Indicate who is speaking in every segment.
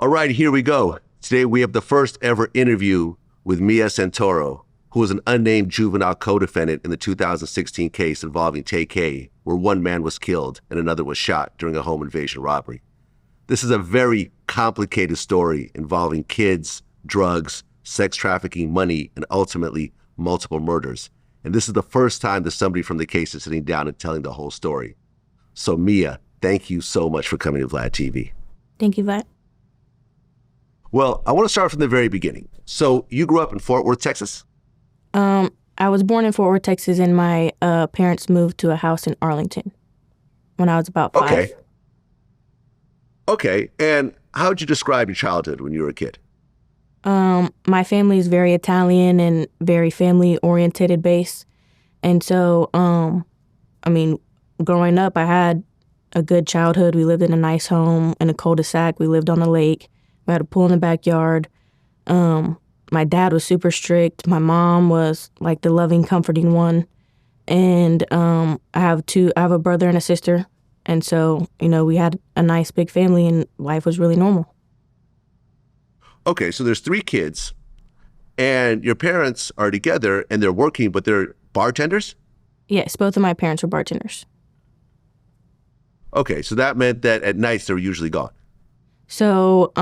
Speaker 1: All right, here we go. Today we have the first ever interview with Mia Santoro, who was an unnamed juvenile codefendant in the 2016 case involving Tay-K, where one man was killed and another was shot during a home invasion robbery. This is a very complicated story involving kids, drugs, sex trafficking, money, and ultimately multiple murders. And this is the first time that somebody from the case is sitting down and telling the whole story. So Mia, thank you so much for coming to Vlad TV.
Speaker 2: Thank you, Vlad.
Speaker 1: Well, I want to start from the very beginning. So you grew up in Fort Worth, Texas?
Speaker 2: I was born in Fort Worth, Texas, and my parents moved to a house in Arlington when I was about 5.
Speaker 1: Okay. And how would you describe your childhood when you were a kid?
Speaker 2: My family is very Italian and very family-oriented based. And so, growing up, I had a good childhood. We lived in a nice home in a cul-de-sac. We lived on a lake. We had a pool in the backyard. My dad was super strict. My mom was like the loving, comforting one. And I have a brother and a sister. And so, we had a nice big family and life was really normal.
Speaker 1: Okay, so there's 3 kids and your parents are together and they're working, but they're bartenders?
Speaker 2: Yes, both of my parents were bartenders.
Speaker 1: Okay, so that meant that at nights they were usually gone.
Speaker 2: So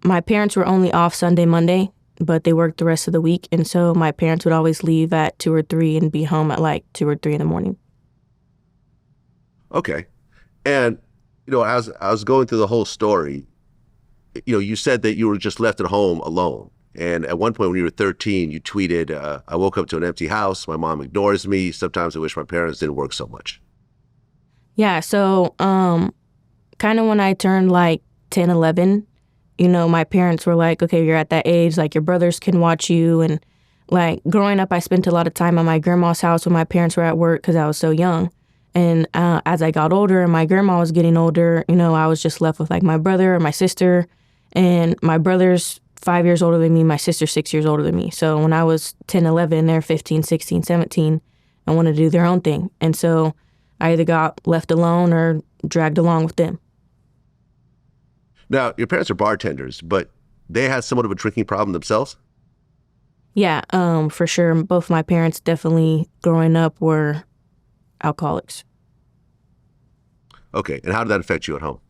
Speaker 2: my parents were only off Sunday, Monday, but they worked the rest of the week. And so my parents would always leave at 2 or 3 and be home at like 2 or 3 in the morning.
Speaker 1: Okay. And, as I was going through the whole story, you said that you were just left at home alone. And at one point when you were 13, you tweeted, I woke up to an empty house. My mom ignores me. Sometimes I wish my parents didn't work so much.
Speaker 2: Yeah. So kind of when I turned like 10, 11, my parents were like, okay, you're at that age, like your brothers can watch you. And like growing up, I spent a lot of time at my grandma's house when my parents were at work because I was so young. And as I got older and my grandma was getting older, I was just left with like my brother or my sister. And my brother's 5 years older than me, my sister's 6 years older than me. So when I was 10, 11, they're 15, 16, 17, and wanted to do their own thing. And so I either got left alone or dragged along with them.
Speaker 1: Now, your parents are bartenders, but they had somewhat of a drinking problem themselves?
Speaker 2: Yeah, for sure. Both my parents definitely growing up were alcoholics.
Speaker 1: Okay, and how did that affect you at home?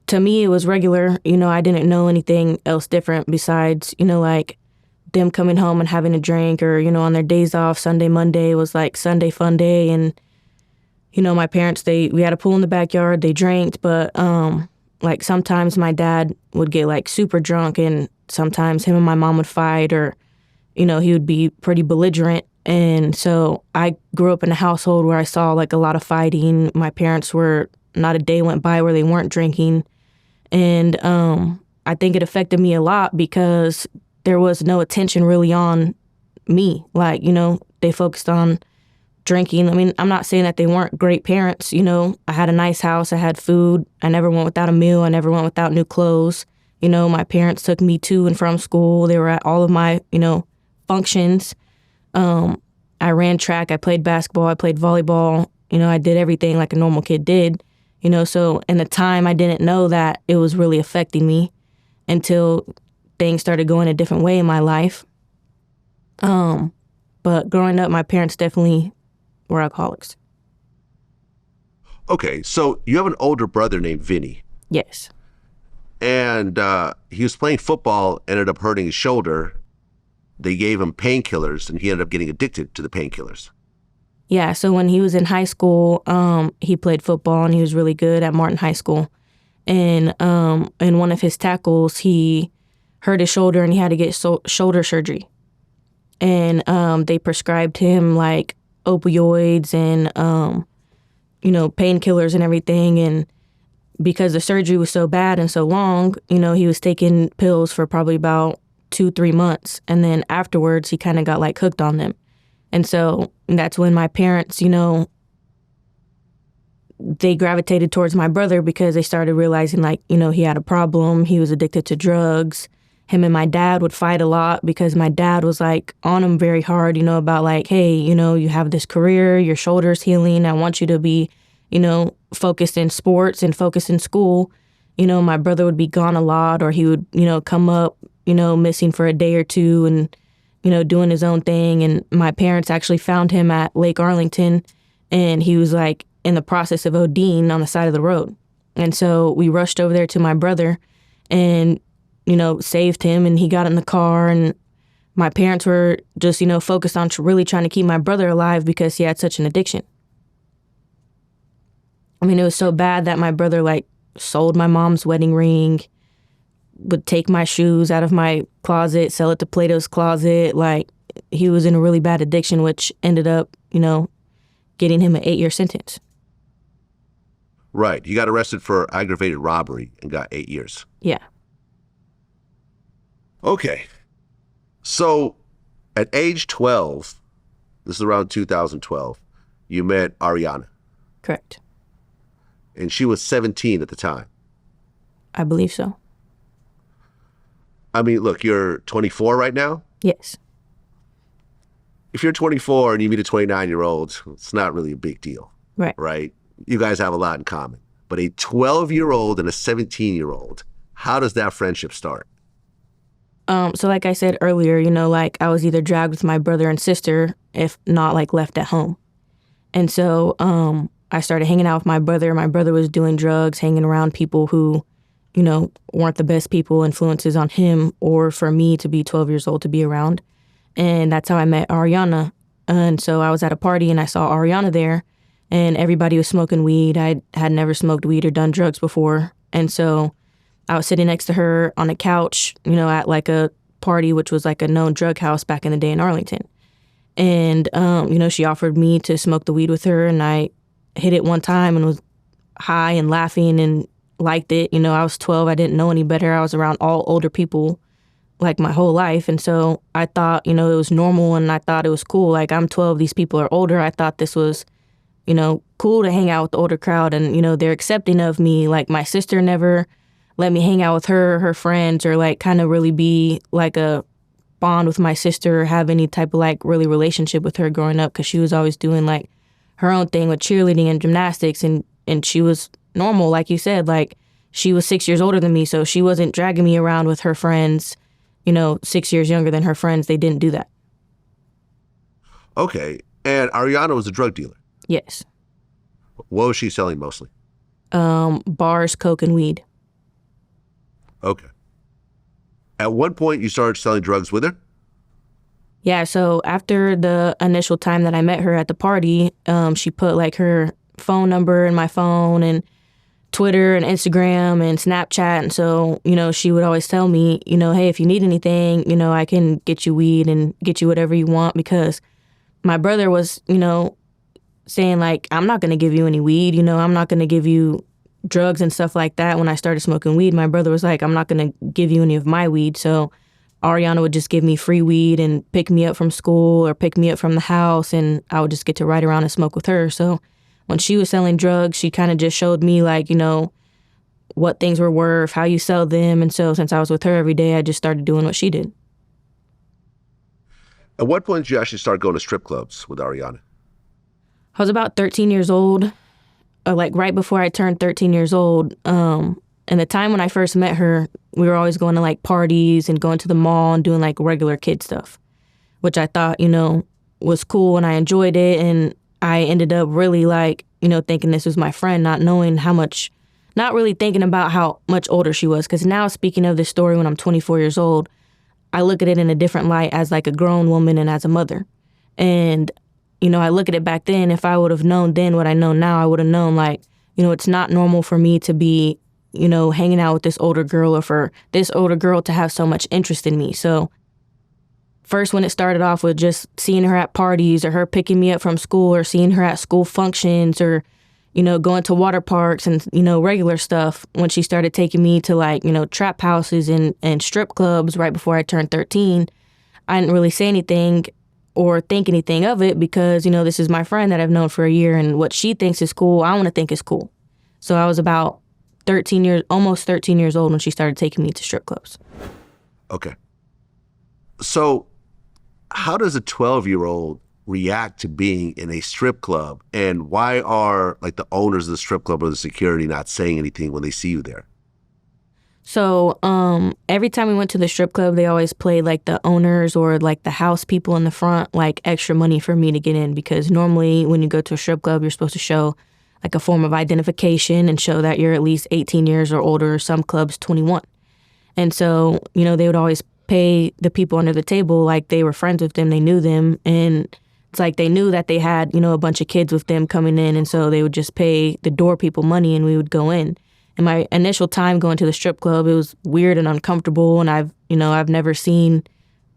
Speaker 2: To me, it was regular. I didn't know anything else different besides, like them coming home and having a drink or, on their days off, Sunday, Monday was like Sunday fun day. And, my parents, we had a pool in the backyard, they drank, but like sometimes my dad would get like super drunk and sometimes him and my mom would fight or, he would be pretty belligerent. And so I grew up in a household where I saw like a lot of fighting. My parents not a day went by where they weren't drinking. And I think it affected me a lot because there was no attention really on me. Like, they focused on drinking. I'm not saying that they weren't great parents. I had a nice house. I had food. I never went without a meal. I never went without new clothes. My parents took me to and from school. They were at all of my, functions. I ran track. I played basketball. I played volleyball. I did everything like a normal kid did. So in the time I didn't know that it was really affecting me until things started going a different way in my life. But growing up, my parents definitely were alcoholics.
Speaker 1: Okay, so you have an older brother named Vinny.
Speaker 2: Yes.
Speaker 1: And he was playing football, ended up hurting his shoulder. They gave him painkillers, and he ended up getting addicted to the painkillers.
Speaker 2: Yeah, so when he was in high school, he played football, and he was really good at Martin High School. And in one of his tackles, he hurt his shoulder, and he had to get shoulder surgery. And they prescribed him, like, opioids and, painkillers and everything. And because the surgery was so bad and so long, he was taking pills for probably about 2-3 months. And then afterwards, he kind of got, like, hooked on them. And so that's when my parents, they gravitated towards my brother because they started realizing, like, he had a problem. He was addicted to drugs. Him and my dad would fight a lot because my dad was, like, on him very hard, about, like, hey, you have this career, your shoulder's healing. I want you to be, focused in sports and focused in school, my brother would be gone a lot, or he would, come up, missing for a day or two and, doing his own thing. And my parents actually found him at Lake Arlington, and he was like in the process of ODing on the side of the road. And so we rushed over there to my brother and, saved him, and he got in the car, and my parents were just, focused on really trying to keep my brother alive because he had such an addiction. I mean, it was so bad that my brother, like, sold my mom's wedding ring, would take my shoes out of my closet, sell it to Plato's Closet. Like, he was in a really bad addiction, which ended up, getting him an 8-year sentence.
Speaker 1: Right. He got arrested for aggravated robbery and got 8 years.
Speaker 2: Yeah.
Speaker 1: Okay. So at age 12, this is around 2012, you met Ariana.
Speaker 2: Correct.
Speaker 1: And she was 17 at the time.
Speaker 2: I believe so.
Speaker 1: I mean, look, you're 24 right now?
Speaker 2: Yes.
Speaker 1: If you're 24 and you meet a 29-year-old, it's not really a big deal.
Speaker 2: Right.
Speaker 1: Right? You guys have a lot in common. But a 12-year-old and a 17-year-old, how does that friendship start?
Speaker 2: So like I said earlier, like I was either dragged with my brother and sister, if not like left at home. And so I started hanging out with my brother. My brother was doing drugs, hanging around people who, weren't the best people, influences on him or for me to be 12 years old to be around. And that's how I met Ariana. And so I was at a party and I saw Ariana there, and everybody was smoking weed. I had never smoked weed or done drugs before. And so I was sitting next to her on a couch, at like a party, which was like a known drug house back in the day in Arlington. And, she offered me to smoke the weed with her, and I hit it one time and was high and laughing and liked it. I was 12. I didn't know any better. I was around all older people like my whole life. And so I thought, it was normal, and I thought it was cool. Like, I'm 12. These people are older. I thought this was, cool to hang out with the older crowd, and, they're accepting of me. Like, my sister never let me hang out with her friends, or like kind of really be like a bond with my sister, or have any type of like really relationship with her growing up, because she was always doing like her own thing with cheerleading and gymnastics, and she was normal, like you said. Like, she was 6 years older than me, so she wasn't dragging me around with her friends, 6 years younger than her friends. They didn't do that.
Speaker 1: Okay. And Ariana was a drug dealer?
Speaker 2: Yes.
Speaker 1: What was she selling mostly?
Speaker 2: Bars, coke, and weed.
Speaker 1: Okay. At one point, you started selling drugs with her?
Speaker 2: Yeah, so after the initial time that I met her at the party, she put like her phone number in my phone, and Twitter and Instagram and Snapchat. And so, she would always tell me, hey, if you need anything, I can get you weed and get you whatever you want, because my brother was, saying like, I'm not going to give you any weed, I'm not going to give you drugs and stuff like that. When I started smoking weed, my brother was like, I'm not going to give you any of my weed. So Ariana would just give me free weed and pick me up from school or pick me up from the house, and I would just get to ride around and smoke with her. So when she was selling drugs, she kind of just showed me like, what things were worth, how you sell them. And so since I was with her every day, I just started doing what she did.
Speaker 1: At what point did you actually start going to strip clubs with Ariana?
Speaker 2: I was about 13 years old, like right before I turned 13 years old. And the time when I first met her, we were always going to like parties and going to the mall and doing like regular kid stuff, which I thought, was cool, and I enjoyed it. And I ended up really like, thinking this was my friend, not knowing how much, not really thinking about how much older she was. Because now, speaking of this story when I'm 24 years old, I look at it in a different light as like a grown woman and as a mother. And I look at it back then, if I would have known then what I know now, I would have known like, it's not normal for me to be, hanging out with this older girl, or for this older girl to have so much interest in me. So first, when it started off with just seeing her at parties, or her picking me up from school, or seeing her at school functions, or, going to water parks and, regular stuff, when she started taking me to like, trap houses and strip clubs right before I turned 13, I didn't really say anything or think anything of it, because, this is my friend that I've known for a year, and what she thinks is cool, I want to think is cool. So I was about almost 13 years old when she started taking me to strip clubs.
Speaker 1: Okay. So how does a 12-year-old react to being in a strip club? And why are like the owners of the strip club or the security not saying anything when they see you there?
Speaker 2: So every time we went to the strip club, they always played like the owners or like the house people in the front, like extra money for me to get in, because normally when you go to a strip club, you're supposed to show like a form of identification and show that you're at least 18 years or older, some clubs 21. And so, they would always pay the people under the table like they were friends with them, they knew them, and it's like they knew that they had, a bunch of kids with them coming in, and so they would just pay the door people money and we would go in. And my initial time going to the strip club, it was weird and uncomfortable, and I've never seen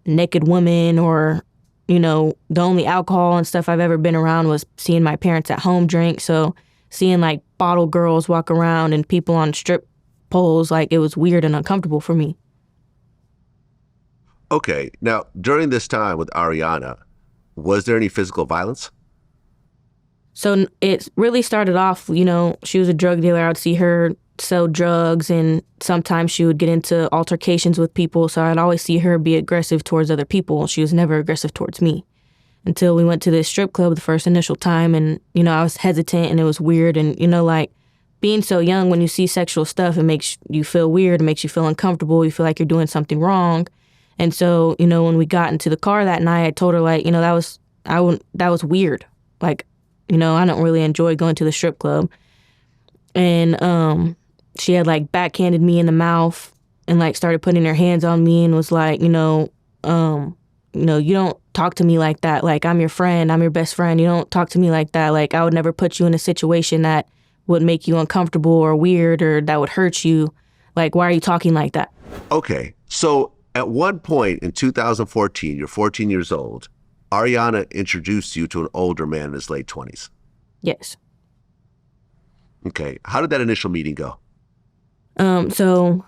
Speaker 2: naked women or, the only alcohol and stuff I've ever been around was seeing my parents at home drink. So seeing like bottle girls walk around and people on strip poles, like it was weird and uncomfortable for me.
Speaker 1: Okay, now during this time with Ariana, was there any physical violence?
Speaker 2: So it really started off, she was a drug dealer. I would see her sell drugs, and sometimes she would get into altercations with people. So I'd always see her be aggressive towards other people. She was never aggressive towards me until we went to this strip club the first initial time. And, I was hesitant and it was weird. And, like being so young, when you see sexual stuff, it makes you feel weird. It makes you feel uncomfortable. You feel like you're doing something wrong. And so, when we got into the car that night, I told her like, that was weird. Like, I don't really enjoy going to the strip club. And she had like backhanded me in the mouth and like started putting her hands on me and was like, you don't talk to me like that. Like, I'm your friend. I'm your best friend. You don't talk to me like that. Like, I would never put you in a situation that would make you uncomfortable or weird or that would hurt you. Like, why are you talking like that?
Speaker 1: Okay, so at one point in 2014, you're 14 years old, Ariana introduced you to an older man in his late 20s.
Speaker 2: Yes.
Speaker 1: Okay. How did that initial meeting go?
Speaker 2: So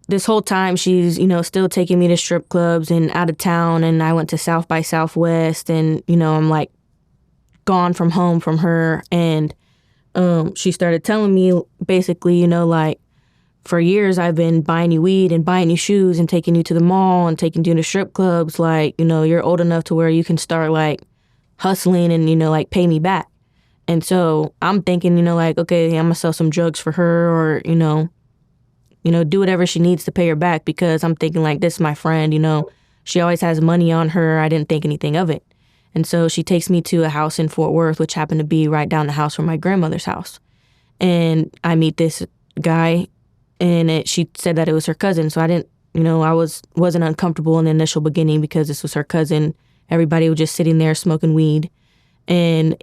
Speaker 2: this whole time she's, still taking me to strip clubs and out of town, and I went to South by Southwest, and, I'm like gone from home from her, and she started telling me basically, like, for years I've been buying you weed and buying you shoes and taking you to the mall and taking you to strip clubs. Like, you're old enough to where you can start like hustling and, like pay me back. And so I'm thinking, like, okay, I'm gonna sell some drugs for her or, do whatever she needs to pay her back, because I'm thinking like, this is my friend, she always has money on her. I didn't think anything of it. And so she takes me to a house in Fort Worth, which happened to be right down the house from my grandmother's house. And I meet this guy, and she said that it was her cousin. So I didn't, I wasn't uncomfortable in the initial beginning because this was her cousin. Everybody was just sitting there smoking weed. And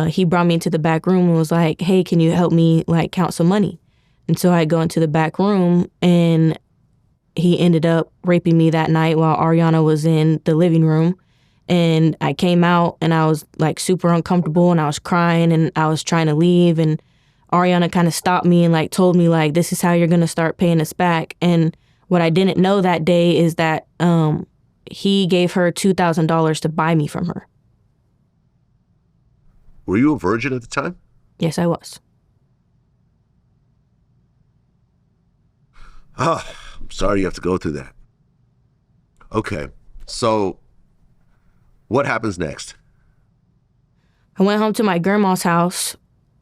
Speaker 2: he brought me into the back room and was like, hey, can you help me like count some money? And so I go into the back room, and he ended up raping me that night while Ariana was in the living room. And I came out and I was like super uncomfortable and I was crying and I was trying to leave. And Ariana kind of stopped me and like told me like, this is how you're going to start paying us back. And what I didn't know that day is that he gave her $2,000 to buy me from her.
Speaker 1: Were you a virgin at the time?
Speaker 2: Yes, I was.
Speaker 1: Oh, I'm sorry you have to go through that. Okay, so what happens next?
Speaker 2: I went home to my grandma's house,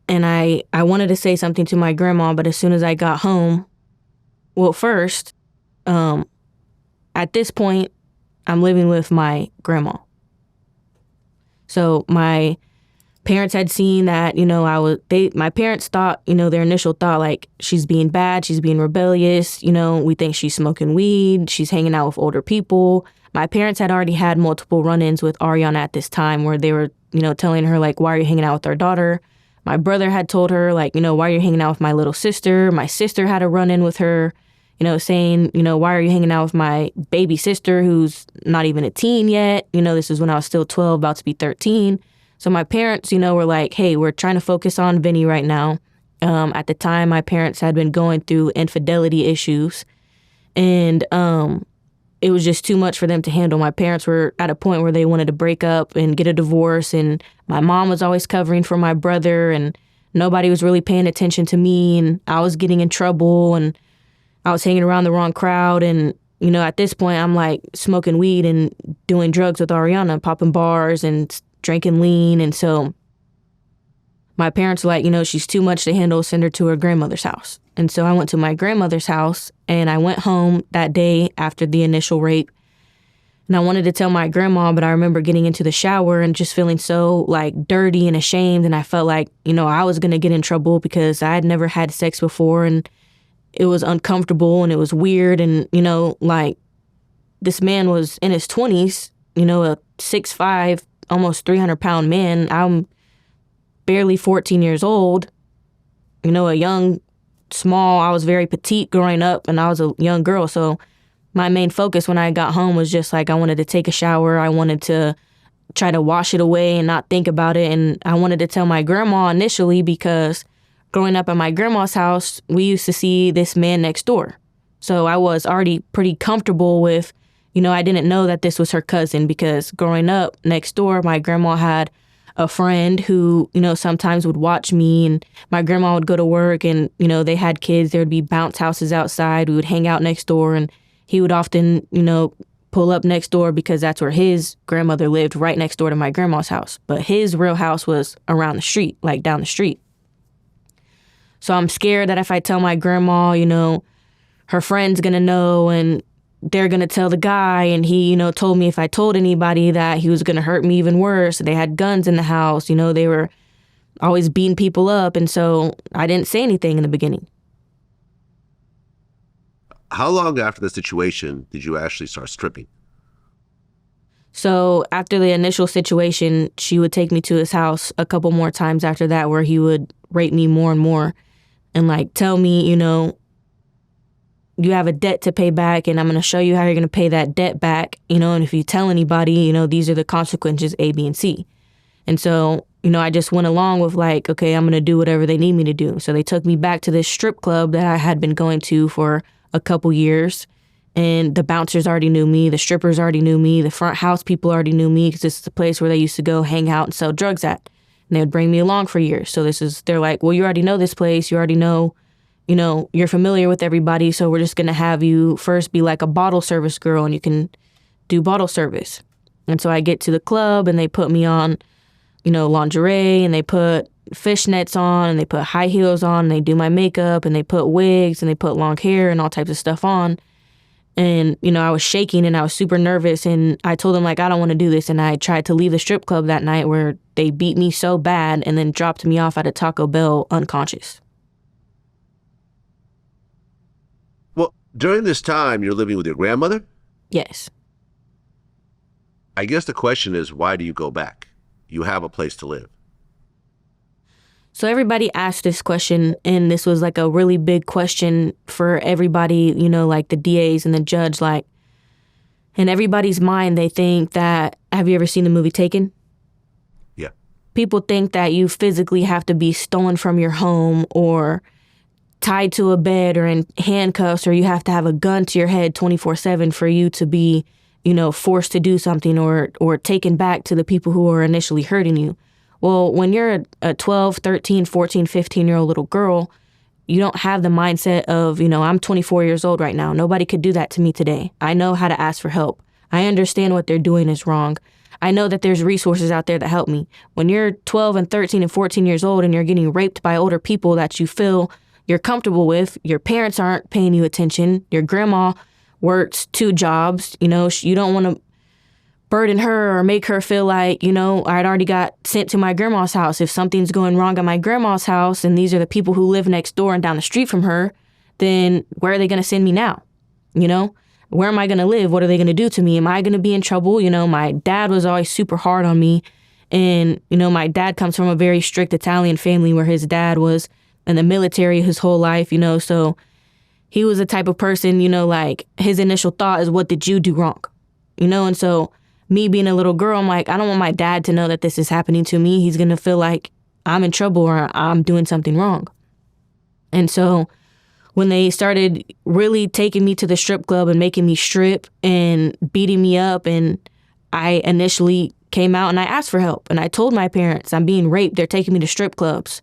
Speaker 2: and I wanted to say something to my grandma, but as soon as I got home, well, first, at this point, I'm living with my grandma. So my parents had seen that, my parents thought, their initial thought, like, she's being bad, she's being rebellious, we think she's smoking weed, she's hanging out with older people. My parents had already had multiple run-ins with Ariana at this time where they were, telling her, like, why are you hanging out with our daughter? My brother had told her, like, why are you hanging out with my little sister? My sister had a run-in with her, saying, why are you hanging out with my baby sister who's not even a teen yet? This is when I was still 12, about to be 13. So my parents, were like, hey, we're trying to focus on Vinny right now. At the time, my parents had been going through infidelity issues, and it was just too much for them to handle. My parents were at a point where they wanted to break up and get a divorce, and my mom was always covering for my brother, and nobody was really paying attention to me, and I was getting in trouble, and I was hanging around the wrong crowd, and, at this point, I'm like smoking weed and doing drugs with Ariana, popping bars and drinking lean. And so my parents were like, she's too much to handle, send her to her grandmother's house. And so I went to my grandmother's house, and I went home that day after the initial rape. And I wanted to tell my grandma, but I remember getting into the shower and just feeling so like dirty and ashamed. And I felt like, I was going to get in trouble because I had never had sex before, and it was uncomfortable and it was weird. And, like this man was in his 20s, a 6'5", almost 300-pound man. I'm barely 14 years old, a young, small, I was very petite growing up, and I was a young girl. So my main focus when I got home was just like I wanted to take a shower. I wanted to try to wash it away and not think about it. And I wanted to tell my grandma initially because growing up at my grandma's house, we used to see this man next door. So I was already pretty comfortable with, I didn't know that this was her cousin because growing up next door, my grandma had a friend who, sometimes would watch me, and my grandma would go to work and, they had kids. There would be bounce houses outside. We would hang out next door, and he would often, pull up next door because that's where his grandmother lived, right next door to my grandma's house. But his real house was around the street, like down the street. So I'm scared that if I tell my grandma, her friend's going to know and they're going to tell the guy. And he, told me if I told anybody that he was going to hurt me even worse. They had guns in the house. They were always beating people up. And so I didn't say anything in the beginning.
Speaker 1: How long after the situation did you actually start stripping?
Speaker 2: So after the initial situation, she would take me to his house a couple more times after that, where he would rape me more and more and like tell me, you have a debt to pay back, and I'm going to show you how you're going to pay that debt back, and if you tell anybody, these are the consequences A, B, and C. And so, I just went along with like, okay, I'm going to do whatever they need me to do. So they took me back to this strip club that I had been going to for a couple years, and the bouncers already knew me, the strippers already knew me, the front house people already knew me because this is the place where they used to go hang out and sell drugs at. And they would bring me along for years. So they're like, well, you already know this place, you already know, you're familiar with everybody, so we're just going to have you first be like a bottle service girl and you can do bottle service. And so I get to the club and they put me on, lingerie, and they put fishnets on and they put high heels on and they do my makeup and they put wigs and they put long hair and all types of stuff on. And, I was shaking and I was super nervous, and I told them like, I don't want to do this. And I tried to leave the strip club that night, where they beat me so bad and then dropped me off at a Taco Bell unconscious.
Speaker 1: Well, during this time, you're living with your grandmother?
Speaker 2: Yes.
Speaker 1: I guess the question is, why do you go back? You have a place to live.
Speaker 2: So everybody asked this question, and this was like a really big question for everybody, like the DAs and the judge, like, in everybody's mind, they think that, have you ever seen the movie Taken?
Speaker 1: Yeah.
Speaker 2: People think that you physically have to be stolen from your home or tied to a bed or in handcuffs, or you have to have a gun to your head 24/7 for you to be, forced to do something or taken back to the people who are initially hurting you. Well, when you're a 12, 13, 14, 15-year-old little girl, you don't have the mindset of, I'm 24 years old right now. Nobody could do that to me today. I know how to ask for help. I understand what they're doing is wrong. I know that there's resources out there to help me. When you're 12 and 13 and 14 years old and you're getting raped by older people that you feel you're comfortable with, your parents aren't paying you attention, your grandma works 2 jobs, you don't want to burden her or make her feel like, I'd already got sent to my grandma's house. If something's going wrong at my grandma's house and these are the people who live next door and down the street from her, then where are they going to send me now? Where am I going to live? What are they going to do to me? Am I going to be in trouble? My dad was always super hard on me. And, my dad comes from a very strict Italian family where his dad was in the military his whole life, so he was the type of person, like his initial thought is, what did you do wrong? And so me being a little girl, I'm like, I don't want my dad to know that this is happening to me. He's going to feel like I'm in trouble or I'm doing something wrong. And so when they started really taking me to the strip club and making me strip and beating me up, and I initially came out and I asked for help and I told my parents I'm being raped. They're taking me to strip clubs.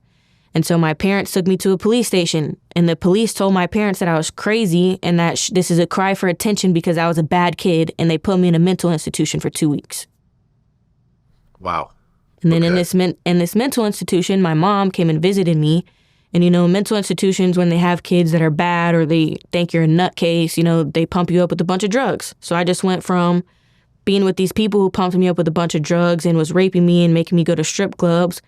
Speaker 2: And so my parents took me to a police station, and the police told my parents that I was crazy and that this is a cry for attention because I was a bad kid, and they put me in a mental institution for 2 weeks.
Speaker 1: Wow.
Speaker 2: And then in this mental institution, my mom came and visited me. And, mental institutions, when they have kids that are bad or they think you're a nutcase, they pump you up with a bunch of drugs. So I just went from being with these people who pumped me up with a bunch of drugs and was raping me and making me go to strip clubs,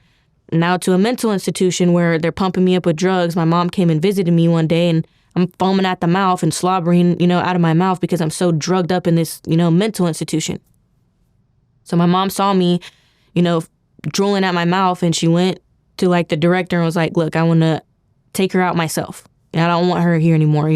Speaker 2: now to a mental institution where they're pumping me up with drugs. My mom came and visited me one day, and I'm foaming at the mouth and slobbering, out of my mouth because I'm so drugged up in this, mental institution. So my mom saw me, drooling at my mouth, and she went to like the director and was like, look, I want to take her out myself. I don't want her here anymore.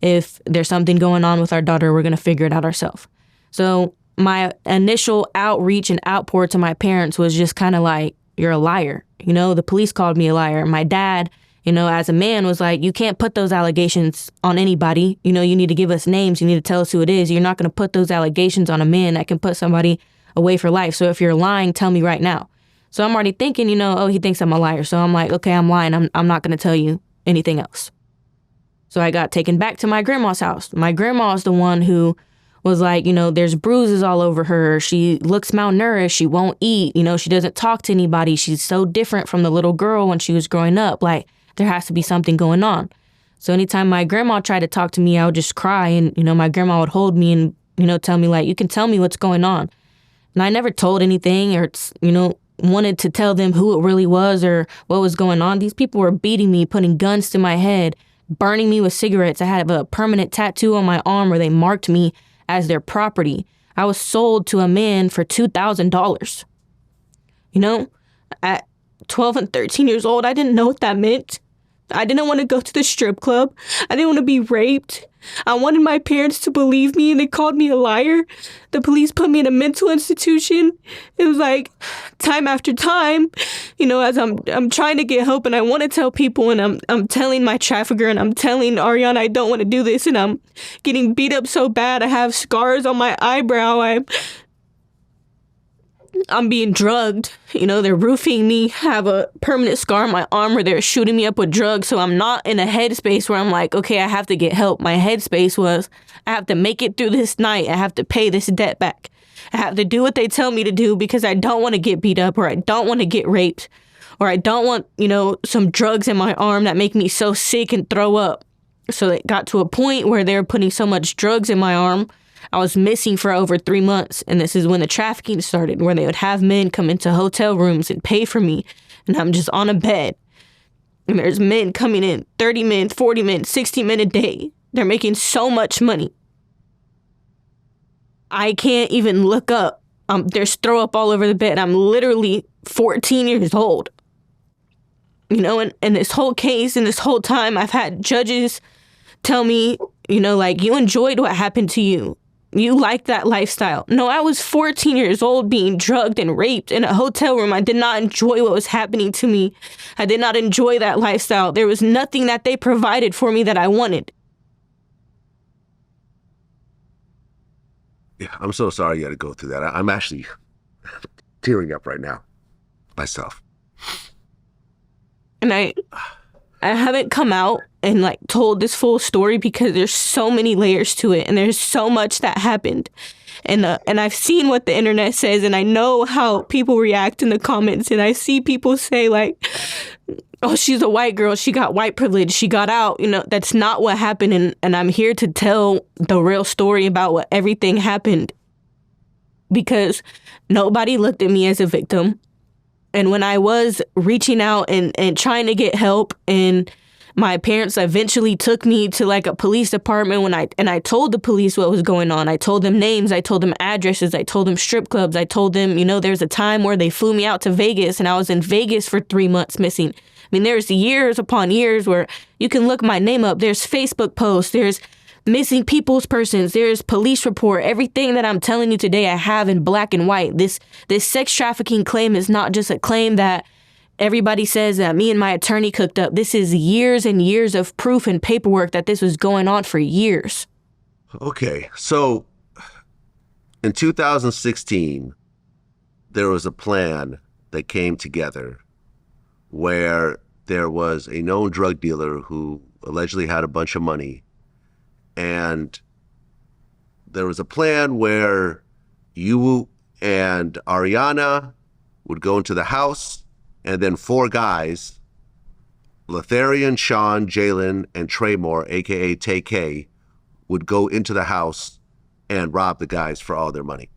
Speaker 2: If there's something going on with our daughter, we're going to figure it out ourselves. So my initial outreach and outpour to my parents was just kind of like, you're a liar. The police called me a liar. My dad, as a man, was like, you can't put those allegations on anybody. You need to give us names. You need to tell us who it is. You're not going to put those allegations on a man that can put somebody away for life. So if you're lying, tell me right now. So I'm already thinking, he thinks I'm a liar. So I'm like, okay, I'm lying. I'm not going to tell you anything else. So I got taken back to my grandma's house. My grandma's the one who was like, there's bruises all over her. She looks malnourished. She won't eat. She doesn't talk to anybody. She's so different from the little girl when she was growing up. Like, there has to be something going on. So anytime my grandma tried to talk to me, I would just cry. And, my grandma would hold me and, tell me, like, you can tell me what's going on. And I never told anything or, wanted to tell them who it really was or what was going on. These people were beating me, putting guns to my head, burning me with cigarettes. I had a permanent tattoo on my arm where they marked me as their property. I was sold to a man for $2,000. At 12 and 13 years old, I didn't know what that meant. I didn't want to go to the strip club. I didn't want to be raped. I wanted my parents to believe me, and they called me a liar. The police put me in a mental institution. It was like time after time, as I'm trying to get help, and I want to tell people, and I'm telling my trafficker, and I'm telling Ariana I don't want to do this, and I'm getting beat up so bad. I have scars on my eyebrow. I'm being drugged. They're roofing me. I have a permanent scar on my arm where they're shooting me up with drugs. So I'm not in a headspace where I'm like, okay, I have to get help. My headspace was, I have to make it through this night. I have to pay this debt back. I have to do what they tell me to do because I don't want to get beat up, or I don't want to get raped, or I don't want, some drugs in my arm that make me so sick and throw up. So it got to a point where they're putting so much drugs in my arm, I was missing for over 3 months, and this is when the trafficking started, where they would have men come into hotel rooms and pay for me, and I'm just on a bed, and there's men coming in, 30 men, 40 men, 60 men a day. They're making so much money. I can't even look up. There's throw up all over the bed. I'm literally 14 years old. And this whole case and this whole time, I've had judges tell me, you enjoyed what happened to you. You like that lifestyle. No, I was 14 years old being drugged and raped in a hotel room. I did not enjoy what was happening to me. I did not enjoy that lifestyle. There was nothing that they provided for me that I wanted.
Speaker 1: Yeah, I'm so sorry you had to go through that. I'm actually tearing up right now myself.
Speaker 2: And I haven't come out and told this full story because there's so many layers to it, and there's so much that happened. And I've seen what the internet says, and I know how people react in the comments, and I see people say oh, she's a white girl, she got white privilege, she got out. That's not what happened, and I'm here to tell the real story about what everything happened, because nobody looked at me as a victim. And when I was reaching out and trying to get help, and my parents eventually took me to a police department I told the police what was going on. I told them names, I told them addresses, I told them strip clubs, I told them, there's a time where they flew me out to Vegas, and I was in Vegas for 3 months missing. There's years upon years where you can look my name up. There's Facebook posts, there's missing people's persons, there's police report. Everything that I'm telling you today, I have in black and white. This sex trafficking claim is not just a claim that everybody says that me and my attorney cooked up. This is years and years of proof and paperwork that this was going on for years.
Speaker 1: Okay, so in 2016, there was a plan that came together where there was a known drug dealer who allegedly had a bunch of money. And there was a plan where you and Ariana would go into the house, and then 4 guys, Letharian, Sean, Jalen, and Traymore, aka Tay-K, would go into the house and rob the guys for all their money.